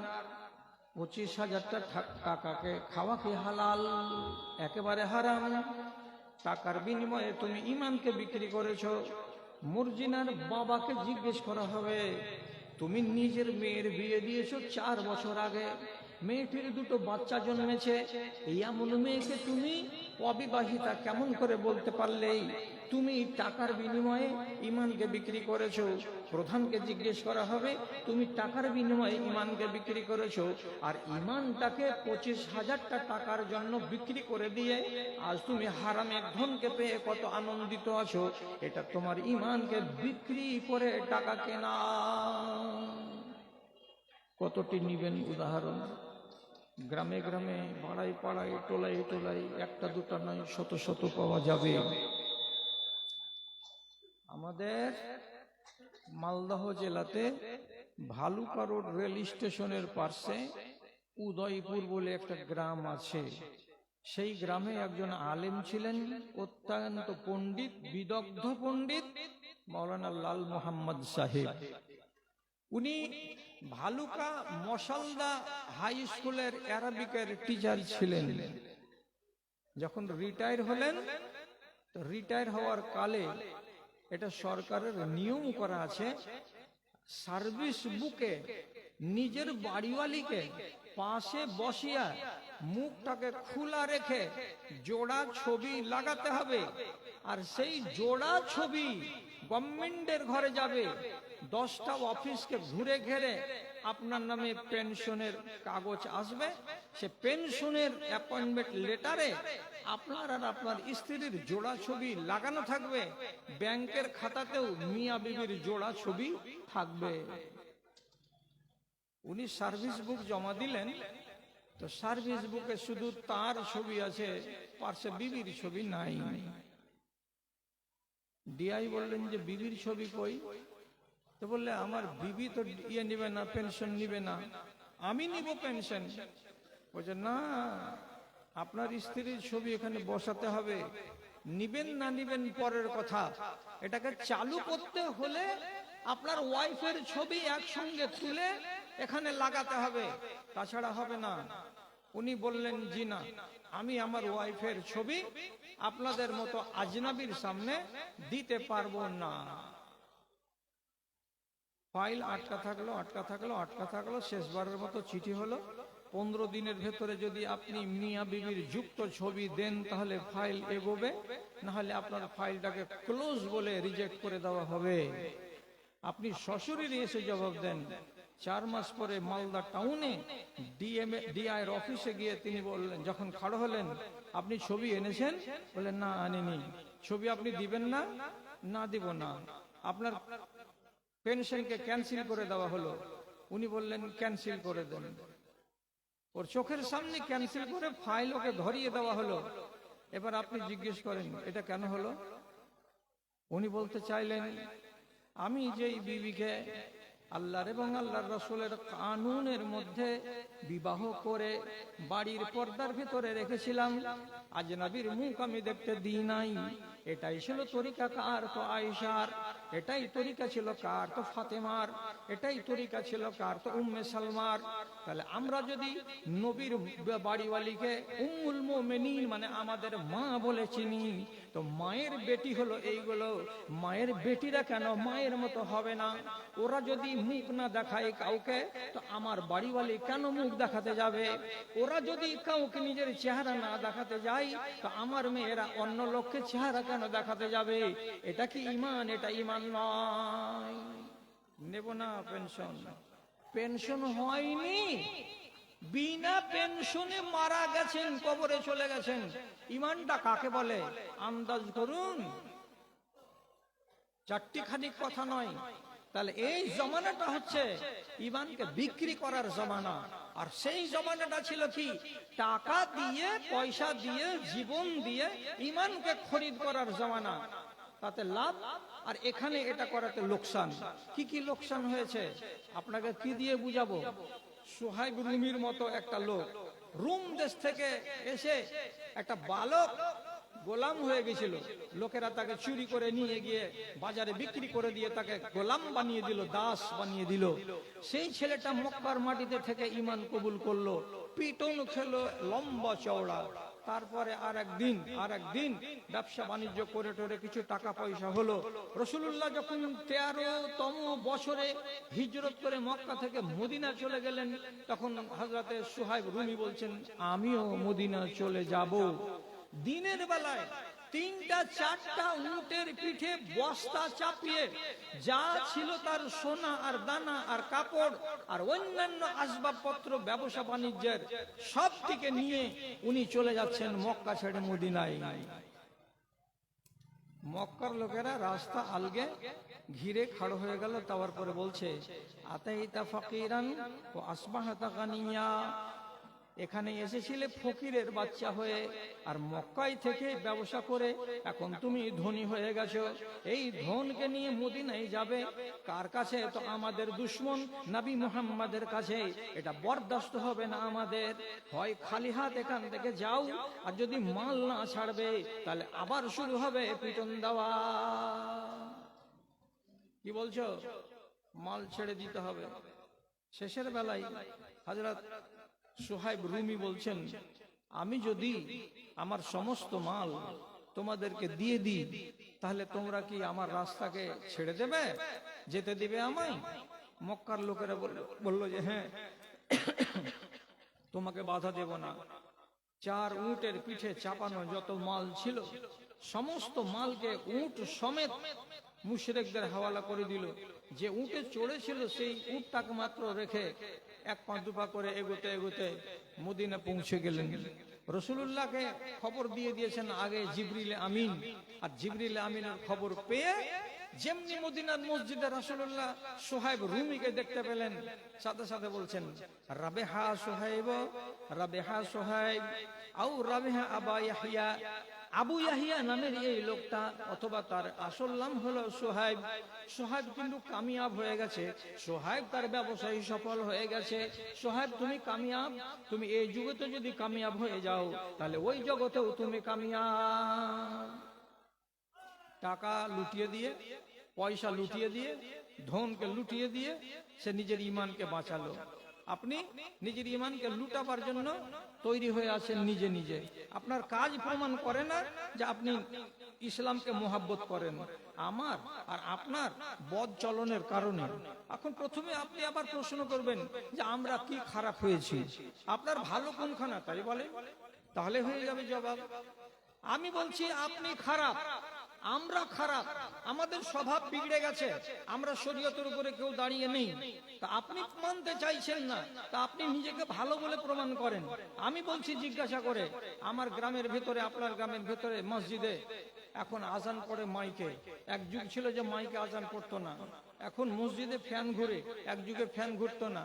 25,000 টাকাকে খাওয়া কি হালাল? একেবারে হারাম। টাকার বিনিময়ে তুমি ঈমানকে বিক্রি করেছো। মর্জিনার বাবাকে জিজ্ঞেস করা হবে, তুমি নিজের মেয়ের বিয়ে দিয়েছো 4 বছর আগে, মেয়েটির 2টো বাচ্চা জন্মেছে, এমন মেয়েকে তুমি অবিবাহিতা কেমন করে বলতে পারলে? তুমি টাকার বিনিময়ে ঈমানকে বিক্রি করেছো। প্রধানকে জিজ্ঞেস করা হবে, তুমি টাকার বিনিময়ে ঈমানকে বিক্রি করেছো, আর ঈমানটাকে 25,000 টাকার জন্য বিক্রি করে দিয়ে আজ তুমি হারামে ধনকে পেয়ে কত আনন্দিত আছো। এটা তোমার ঈমানকে বিক্রি করে টাকা কেনা। কতটি নিবেন উদাহরণ? গ্রামে গ্রামে, পাড়ায় পাড়ায়, টোলায় টোলায়, একটা দুটা নয়, শত শত পাওয়া যাবে। আমাদের মালদহ জেলাতে ভালুকা রোড রেল স্টেশনের পাশে উদয়পুর বলে একটা গ্রাম আছে। সেই গ্রামে একজন আলেম ছিলেন, অত্যন্ত পণ্ডিত, বিদগ্ধ পণ্ডিত, মাওলানা লাল মোহাম্মদ সাহেব। উনি ভালুকা মশালদা হাই স্কুলের অ্যারাবিকের টিচার ছিলেন। যখন রিটায়ার হলেন, তো রিটায়ার হওয়ার কালে এটা সরকারের নিয়ম করা আছে, সার্ভিস বুকে নিজের বাড়িওয়ালিকে পাশে বসিয়া মুখটাকে খোলা রেখে জোড়া ছবি লাগাতে হবে। আর সেই জোড়া ছবি গভর্নমেন্টের ঘরে যাবে, 10টা অফিসকে ঘুরে ঘেরে আপনার নামে পেনশনের কাগজ আসবে। সে পেনশনের অ্যাপয়েন্টমেন্ট লেটারে আপনার আর আপনার স্ত্রীর জোড়া ছবি লাগানো থাকবে। ব্যাংকের খাতাতেও মিয়া বিবির জোড়া ছবি থাকবে। উনি সার্ভিস বুক জমা দিলেন, তো সার্ভিস বুকে শুধু তার ছবি আছে, পাশে বিবির ছবি নাই। ডিআই বললেন যে বিবির ছবি কই? তো বললে আমার বিবি তো নিবে না, পেনশন নিবে না, আমি নিব পেনশন। বলছে না, আপনার স্ত্রীর ছবি এখানে বসাতে হবে, নিবেন না নিবেন পরের কথা, এটাকে চালু করতে হলে আপনার ওয়াইফের ছবি একসঙ্গে তুলে এখানে লাগাতে হবে, তাছাড়া হবে না। উনি বললেন জি না, আমি আমার ওয়াইফের ছবি আপনাদের মতো আজনাবির সামনে দিতে পারবো না। ফাইল আটকা থাকলো, আটকা থাকলো, আটকা থাকলো, শেষবারের মতো চিঠি হলো, 15 দিনের ভেতরে যদি আপনি মিয়া বিবির যুক্ত ছবি দেন তাহলে ফাইল এগোবে, না হলে আপনার ফাইলটাকে ক্লোজ বলে রিজেক্ট করে দেওয়া হবে। আপনি সশরীরে এসে জবাব দেন। 4 মাস পরে মালদা টাউনে ডিআই এর অফিসে গিয়ে তিনি বললেন, যখন খাড়ো হলেন, আপনি ছবি এনেছেন? বললেন না, আনিনি। ছবি আপনি দিবেন না? না, দিব না। আপনার পেনশনকে ক্যান্সেল করে দেওয়া হলো। উনি বললেন ক্যান্সেল করে দেন। ওর চোখের সামনে ক্যান্সেল করে ফাইল ওকে ধরিয়ে দেওয়া হলো। এবার আপনি জিজ্ঞেস করেন এটা কেন হলো? উনি বলতে চাইলেন, আমি যেই বিবিকে আল্লাহর এবং আল্লাহর রাসূলের কানুনের মধ্যে বিবাহ করে বাড়ির পর্দার ভিতরে রেখেছিলাম, আজনবীর মুখ আমি দেখতে দিই নাই। এটাই ছিল তরিকা কার? তো আয়েশার। এটাই তরিকা ছিল কার? তো ফাতেমার। এটাই তরিকা ছিল কার? তো উম্মে সালমার। তাহলে আমরা যদি নবীর বাড়িওয়ালিকে উম্মুল মুমিনিন মানে আমাদের মা বলে চিনি, তো মায়ের বেটি হলো এইগুলো। মায়ের বেটিরা কেন মায়ের মতো হবে না? ওরা যদি মুখ না দেখায় কাউকে, তো আমার বাড়িওয়ালি কেন মুখ দেখাতে যাবে? ওরা যদি কাউকে নিজের চেহারা না দেখাতে যায়, তো আমার মেয়েরা অন্য লোককে চেহারা কেন দেখাতে যাবে? এটা কি ঈমান? এটা ঈমান নয়। নেব না পেনশন। পেনশন হয়নি, বিনা পেনশনে মারা গেছেন, কবরে চলে গেছেন। ঈমানটা কাকে বলে আন্দাজ করুন। চারটিখানি কথা নয়। তাহলে এই জমানাটা হচ্ছে ঈমানকে বিক্রি করার জমানা। আর সেই জমানাটা ছিল কি? টাকা দিয়ে, পয়সা দিয়ে, জীবন দিয়ে ঈমানকে খরিদ করার জমানা। তাতে লাভ, আর এখানে এটা করাতে লোকসান। কি কি লোকসান হয়েছে আপনাকে কি দিয়ে বুঝাবো? সুহাইব রুমির মতো একটা লোক রুম দেশ থেকে এসে একটা বালক গোলাম হয়ে গেছিল। লোকেরা তাকে চুরি করে নিয়ে গিয়ে বাজারে বিক্রি করে দিয়ে তাকে গোলাম বানিয়ে দিল, দাস বানিয়ে দিল। সেই ছেলেটা মক্কার মাটিতে থেকে ঈমান কবুল করলো, পিটন খেলো লম্বা চওড়া। তারপরে আর একদিন ব্যবসা বাণিজ্য করে টোরে কিছু টাকা পয়সা হলো। রাসূলুল্লাহ যখন 13তম বছরে হিজরত করে মক্কা থেকে মদিনা চলে গেলেন, তখন হযরতে সুহাইব রুমি বলছেন, আমিও মদিনা চলে যাব। দিনের বেলায় 3টা-4টা উটের পিঠে বস্তা চাপিয়ে যা ছিল তার সোনা আর দানা আর কাপড় আর অন্যান্য আসবাবপত্র ব্যবসা বাণিজ্যের সব থেকে নিয়ে উনি চলে যাচ্ছেন মক্কা ছেড়ে মদিনায়। মক্কার লোকেরা রাস্তা আলগে ঘিরে খাড়ো হয়ে গেল। তারপরে বলছে, আতাইতা ফাকিরান ও আসবাহাতা গানিয়া। এখানে এসেছিলে ফকিরের বাচ্চা হয়ে, আর মক্কায় থেকে ব্যবসা করে এখন তুমি ধনী হয়ে গেছো। এই ধনকে নিয়ে মদিনায় যাবে কার কাছে? তো আমাদের দুশমন নবী মুহাম্মাদের কাছে। এটা বরদাস্ত হবে না আমাদের। হয় খালি হাত এখান থেকে যাও, আর যদি মাল না ছাড়বে তাহলে আবার শুরু হবে পিটন দেওয়া। কি বলছো? মাল ছেড়ে দিতে হবে। শেষের বেলায় হযরত সুহাইব রুমি বলছেন, আমি যদি আমার সমস্ত মাল তোমাদেরকে দিয়ে দিই, তাহলে তোমরা কি আমার রাস্তাকে ছেড়ে দেবে, যেতে দিবে আমায়? মক্কার লোকেরা বলল যে হ্যাঁ, তোমাকে বাধা দেব না। 4 উটের পিঠে চাপানো যত মাল ছিল, সমস্ত মালকে উট সমেত মুশরিকদের হাওয়ালা করে দিল। যে উটে চড়েছিল সেই উটটাকে মাত্র রেখে 1 পা 2 পা করে এগোতে এগোতে মদিনা পৌঁছে গেলেন। রাসূলুল্লাহকে খবর দিয়ে দিয়েছেন আগে জিবরিল আমিন, আর জিবরিল আমিনের খবর পেয়ে যেমনি মদিনার মসজিদে রাসূলুল্লাহ সুহাইব রুমিকে দেখতে পেলেন, সাথে সাথে বলছেন, রাবেহা সুহাইব, রাবেহা সুহাইব আও রাবেহা আবা ইয়াহইয়া। আবু ইয়াহিয়া নামের এই লোকটা, অথবা তার আসল নাম হলো সোহাইব। সোহাইব কিন্তু কামিয়াব হয়ে গেছে, সোহাইব তার ব্যবসায়ী সফল হয়ে গেছে। সোহাইব তুমি কামিয়াব, তুমি এই যুগতে যদি কামিয়াব হয়ে যাও তাহলে ওই জগতেও তুমি কামিয়াব। টাকা লুটিয়ে দিয়ে, পয়সা লুটিয়ে দিয়ে, ধনকে লুটিয়ে দিয়ে সে নিজের ঈমানকে বাঁচালো। আপনি নিজের ঈমানকে লুটাবার জন্য তৈরি হয়ে আছেন নিজে নিজে। আপনার কাজ প্রমাণ করে না যে আপনি ইসলামকে মোহাব্বত করেন। আমার আর আপনার বদ চলনের কারণে। এখন প্রথমে আপনি আবার প্রশ্ন করবেন যে আমরা কি খারাপ হয়েছি, আপনার ভালো কোনখানা, তাই বলে, তাহলে হয়ে যাবে জবাব। আমি বলছি আপনি খারাপ, আমরা খারাপ, আমাদের স্বভাব বিগড়ে গেছে, আমরা শরীয়তের উপরে কেউ দাঁড়িয়ে নেই। তা আপনি মানতে চাইছেন না, তা আপনি নিজেকে ভালো বলে প্রমাণ করেন। আমি বলছি জিজ্ঞাসা করে, আমার গ্রামের ভেতরে, আপনার গ্রামের ভেতরে মসজিদে এখন আজান পড়ে মাইকে। এক যুগ ছিল যে মাইকে আজান পড়তো না, এখন মসজিদে ফ্যান ঘুরে, এক যুগে ফ্যান ঘুরতো না।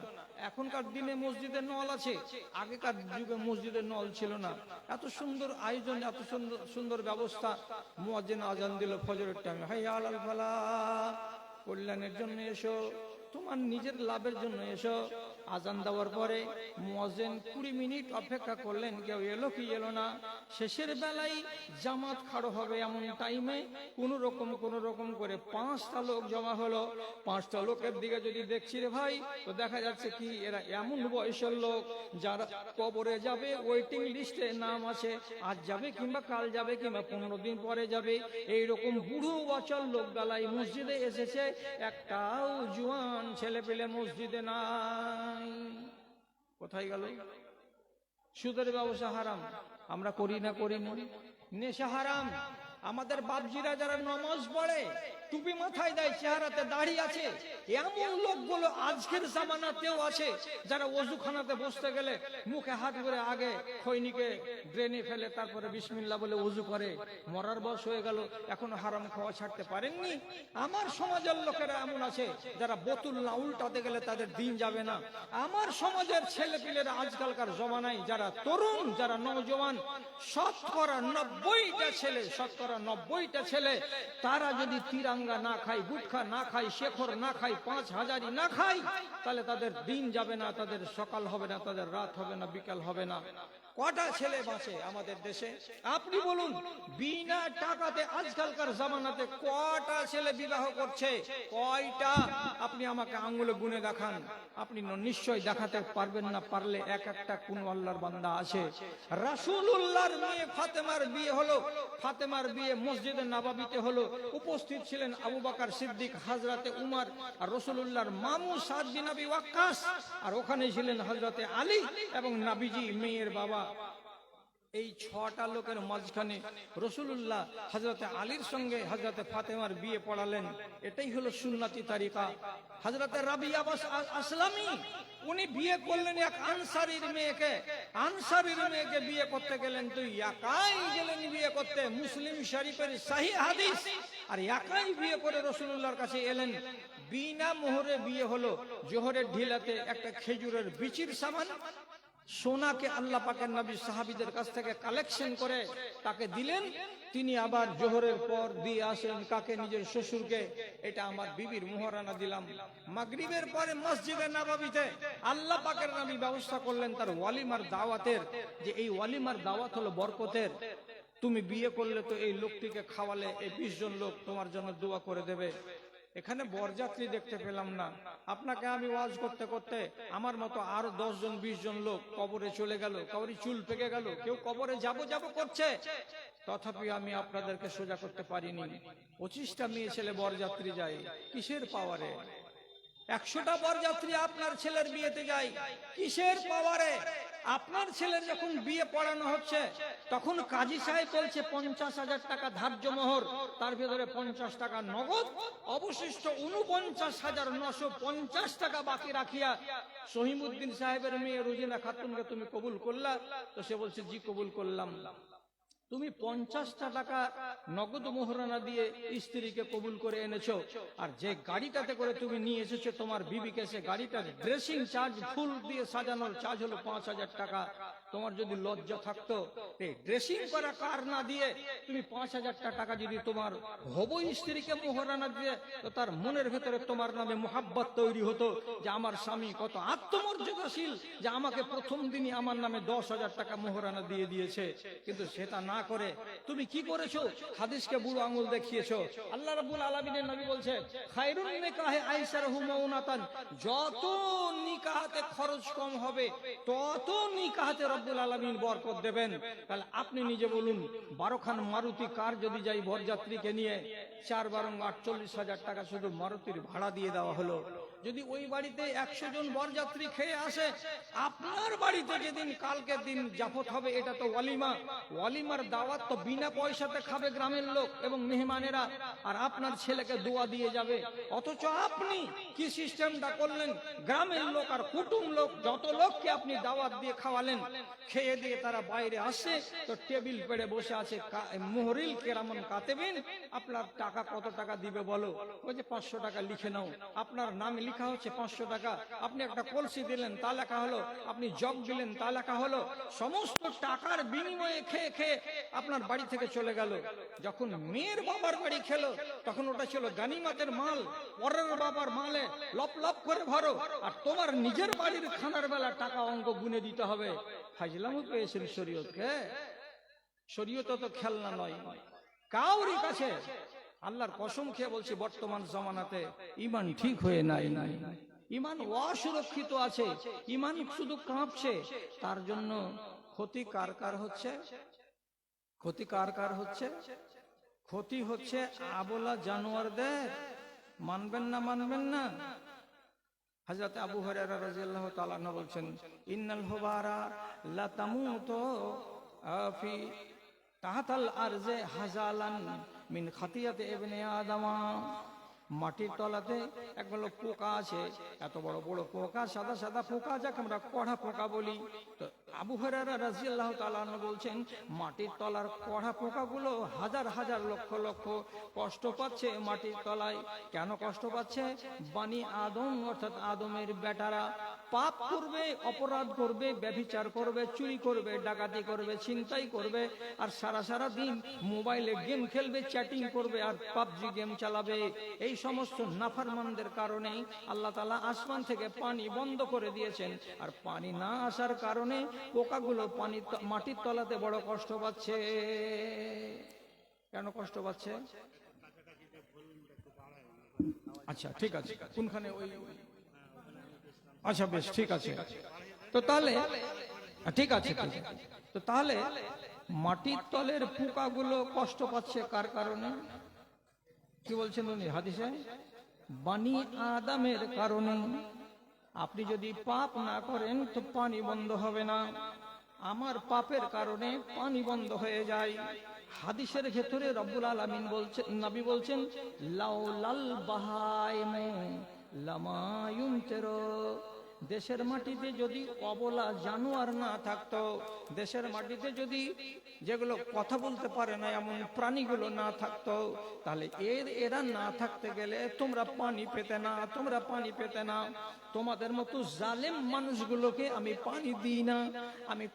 এখনকার দিনে মসজিদে নল আছে, আগেকার যুগে মসজিদে নল ছিল না। এত সুন্দর আয়োজন, এত সুন্দর সুন্দর ব্যবস্থা। মুয়াজ্জিন আজান দিল ফজরের টাইমে, হাইয়া আলাল ফালাহ, কল্যাণের জন্য এসো, তোমার নিজের লাভের জন্য এসো। আজান দেওয়ার পরে মুয়াজ্জিন 20 মিনিট অপেক্ষা করলেন, কেউ এলো কি এলো না। শেষের বেলায় জামাত খাড়ো হবে এমন টাইমে কোন রকম করে 5টা লোক জমা হলো। 5টা লোকের দিকে যদি দেখছি রে ভাই, তো দেখা যাচ্ছে কি এরা এমন বয়সের লোক যারা কবরে যাবে, ওয়েটিং লিস্টে নাম আছে, আজ যাবে কিংবা কাল যাবে কিংবা 15 দিন পরে যাবে। এইরকম বুড়ো বছর লোক বেলায় মসজিদে এসেছে, একটাও জুয়ান ছেলে পেলে মসজিদে নাই। কোথায় গেল? সুদের ব্যবসা হারাম, আমরা করি না করি না। নেশা হারাম, আমাদের বাপজিরা যারা নামাজ পড়ে, টুপি মাথায় দেয়, চেহারাতে দাড়ি আছে, এমন লোকগুলো আজকের জামানাতেও আছে যারা ওযুখানাতে বসতে গেলে মুখে হাত করে আগে খৈনিকে ড্রেনে ফেলে, তারপরে বিসমিল্লাহ বলে ওযু করে। মরার বয়স হয়ে গেল, এখনো হারাম খাওয়া ছাড়তে পারেননি। আমার সমাজের লোকেরা এমন আছে যারা বোতল না উল্টাতে গেলে তাদের দিন যাবে না। আমার সমাজের ছেলেপিলেরা আজকালকার জমানায় যারা তরুণ, যারা নওজওয়ান, শতকরা 90টা ছেলে তারা যদি তিরাঙ্গা না খায়, গুটখা না খায়, শেখর না খায়, 5,000 না খায়, তাহলে তাদের দিন যাবে না, তাদের সকাল হবে না, তাদের রাত হবে না, বিকাল হবে না। কটা ছেলে বাঁচে আমাদের দেশে? আপনি বলুন, বিনা টাকাতে আজকালকার জামানাতে কটা ছেলে বিবাহ করছে? কয়টা? আপনি আমাকে আঙ্গুলে গুনে দেখান। আপনি নিশ্চয় দেখাতে পারবেন না, পারলে এক একটা কোন আল্লাহর বান্দা আছে। রাসূলুল্লাহর মেয়ে ফাতেমার বিয়ে হলো, ফাতেমার বিয়ে মসজিদে নববীতে হলো। উপস্থিত ছিলেন আবু বকর সিদ্দিক, হযরতে উমর, আর রাসূলুল্লাহর মামু সাদ বিন আবি ওয়াক্কাস, আর ওখানে ছিলেন হযরতে আলী এবং নবীজি মেয়ের বাবা। এই 6টা লোকের মাঝখানে রাসূলুল্লাহ হযরতে আলীর সঙ্গে হযরতে ফাতেমার বিয়ে পড়ালেন। এটাই হলো সুন্নতি তরিকা। হযরতে রাবিয়া আসলামী উনি বিয়ে করলেন এক আনসারীর মেয়েকে। আনসারীর মেয়েকে বিয়ে করতে গেলেন তো একাই গেলেন বিয়ে করতে, মুসলিম শরীফের সহিহ হাদিস। আর একাই বিয়ে করে রাসূলুল্লাহর কাছে এলেন। বিনা মোহরে বিয়ে হলো। জোহরের ঢিলাতে একটা খেজুরের বিচির সামান সোনাকে আল্লাহ পাকের নবী সাহাবীদের কাছ থেকে কালেকশন করে তাকে দিলেন। তিনি আবার জোহরের পর দিয়ে আসেন কাকে? নিজের শ্বশুরকে। এটা আমার বিবির মোহরানা দিলাম। মাগরিবের পরে মসজিদে নববীতে আল্লাহ পাকের নবী ব্যবস্থা করলেন তার ওয়ালিমার দাওয়াতের, যে এই ওয়ালিমার দাওয়াত হলো বরকতের। তুমি বিয়ে করলে তো এই লোকটিকে খাওয়ালে এই 20 জন লোক তোমার জন্য দোয়া করে দেবে। এখানে বরযাত্রী দেখতে পেলাম না। আপনাকে আমি ওয়াজ করতে করতে আমার মতো আরো 10 জন 20 জন লোক কবরে চলে গেল, কাউরি চুল পেকে গেল, কেউ কবরে যাব করছে। তথাপি আমি আপনাদেরকে সোজা করতে পারিনি। 25টা মেয়ে ছেলে বরযাত্রী যায়, কিসের পাওয়ারে? 100টা বরযাত্রী আপনার ছেলের বিয়েতে যায়, কিসের পাওয়ারে? আপনার ছেলের যখন বিয়ে পড়ানো হচ্ছে তখন কাজী সাহেব বলছে 50,000 টাকা ধার্য মোহর, তার ভিতরে 50 টাকা নগদ, অবশিষ্ট 49,950 টাকা বাকি রাখিয়া সহিমউদ্দিন সাহেবের মেয়ে রুজিনা খাতুনকে তুমি কবুল করলা? তো সে বলছে জি কবুল করলাম। তুমি 50টা টাকা নগদ মোহরানা দিয়ে স্ত্রীকে কবুল করে এনেছো, আর যে গাড়িটাতে করে তুমি নিয়ে এসেছো তোমার বিবিকে, সে গাড়িটার ড্রেসিং চার্জ ফুল দিয়ে সাজানোর চার্জ হলো 5,000 টাকা। তোমার যদি লজ্জা থাকতো, ড্রেসিং করা কার না দিয়ে তুমি 5,000 টাকা যদি তোমার হবু স্ত্রীকে মোহরানা দিয়ে, তো তার মনের ভেতরে তোমার নামে মোহাব্বত তৈরি হতো যে আমার স্বামী কত আত্মমর্যাদাশীল, যে আমাকে প্রথম দিনই আমার নামে 10,000 টাকা মোহরানা দিয়ে দিয়েছে। কিন্তু সেটা না করে তুমি কি করেছো? হাদিসকে বুড়ো আঙুল দেখিয়েছো। আল্লাহ রাব্বুল আলামিনের নবী বলছে, খায়রুন নিকাহে আইসারহু মাউনাতান, যত নিকাহাতে খরচ কম হবে তত নিকাহাতে রব্বুল আলামিন বরকত দেবেন। তাহলে আপনি নিজে বলুন, 12 খান মারুতি কার যদি যাই বরযাত্রীকে নিয়ে, 4 বারং 48,000 টাকা শুধু মারুতির ভাড়া দিয়ে দেওয়া হলো। যদি ওই বাড়িতে 100 জন বরযাত্রী খেয়ে আসে, আপনার বাড়িতে যেদিন কালকের দিন জাফত হবে, এটা তো ওয়ালিমা, ওয়ালিমার দাওয়াত তো বিনা পয়সাতে খাবে গ্রামের লোক এবং মেহমানেরা, আর আপনার ছেলেকে দোয়া দিয়ে যাবে। অথচ আপনি কি সিস্টেমটা করলেন, গ্রামের লোক আর কুটুম লোক যত লোককে আপনি দাওয়াত দিয়ে খাওয়ালেন, খেয়ে দিয়ে তারা বাইরে আসে তো টেবিল পেড়ে বসে আছে মুহরিল কেরামন কাতেবিন, আপনার টাকা কত টাকা দিবে বলো? ওই যে 500 টাকা লিখে নাও, আপনার নামে লেখা হচ্ছে 500 টাকা। আপনি একটা কলসি দিলেন তা লেখা হলো, আপনি জগ দিলেন তা লেখা হলো। সমস্ত টাকার বিনিময়ে খেয়ে খেয়ে আপনার বাড়ি থেকে চলে গেল। যখন মেয়ের বাবার বাড়ি খেলো তখন ওটা ছিল গানিমাতের মাল, পরের বাবার মালে লপ লপ করে ভরো, আর তোমার নিজের বাড়ির খানার বেলা টাকা অঙ্ক গুনে দিতে হবে। ফাজলামও পেয়েছেন শরীয়তকে। শরীয়ত তো খেলনা নয় কাউরি কাছে। আল্লাহর কসম খেয়ে বলছি, বর্তমান জামানাতে ঈমান ঠিক হয়ে নাই, ঈমান অসুরক্ষিত আছে, ঈমান শুধু কাঁপছে। তার জন্য ক্ষতি কার কার হচ্ছে? ক্ষতি কার কার হচ্ছে? ক্ষতি হচ্ছে আবলা জানোয়ারদের। মানবেন না, মানবেন না? হযরত আবু হুরায়রা রাদিয়াল্লাহু তাআলা আনহু বলছেন, ইন্নাল হুবারা লা তামুতু ফি তাহতাল আরজে হাজালান মিন খাতিয়াতি ইবনে আদম। মাটির তলাতে একগুলো পোকা আছে, এত বড় বড় পোকা, সাদা সাদা পোকা, যাকে আমরা কড়া পোকা বলি। তো আবু হুরায়রা রাদিয়াল্লাহু তাআলা আনহু বলছেন, মাটির তলার কড়া পোকাগুলো হাজার হাজার লক্ষ লক্ষ কষ্ট পাচ্ছে মাটির তলায়। কেন কষ্ট পাচ্ছে? বানি আদম অর্থাৎ আদমের বেটারা পাপ করবে, অপরাধ করবে, ব্যভিচার করবে, চুরি করবে, ডাকাতি করবে, ছিনতাই করবে, আর সারা সারা দিন মোবাইলে গেম খেলবে, চ্যাটিং করবে, আর পাবজি গেম চালাবে। এই সমস্ত নাফরমানদের কারণে আল্লাহ তাআলা আসমান থেকে পানি বন্ধ করে দিয়েছেন, আর পানি না আসার কারণে পোকাগুলো মাটির তলাতে বড় কষ্ট পাচ্ছে। কেন কষ্ট পাচ্ছে? আচ্ছা ঠিক আছে, কোনখানে ওই, আচ্ছা বেশ ঠিক আছে। তো তাহলে ঠিক আছে, তো তাহলে মাটির তলের পোকাগুলো কষ্ট পাচ্ছে কার কারণে? কি বলছেন উনি হাদিসে? বানি আদমের কারণে। আপনি যদি পাপ না করেন তো পানি বন্ধ হবে না, আমার পাপের কারণে পানি বন্ধ হয়ে যায়। হাদিসের ক্ষেত্রে রব্বুল আলামিন বলছেন, নবী বলছেন, লাউলাল বাহাইমু লামা ইউনতিরু। দেশের মাটিতে যদি অবলা জানোয়ার না থাকতো, দেশের মাটিতে যদি যেগুলো কথা বলতে পারে না এমন প্রাণীগুলো না থাকতো, তাহলে এরা না থাকতে গেলে তোমরা পানি পেতে না, তোমরা পানি পেতে না। তোমাদের মতো জালেম মানুষগুলোকে আমি পানি দিই না, আমি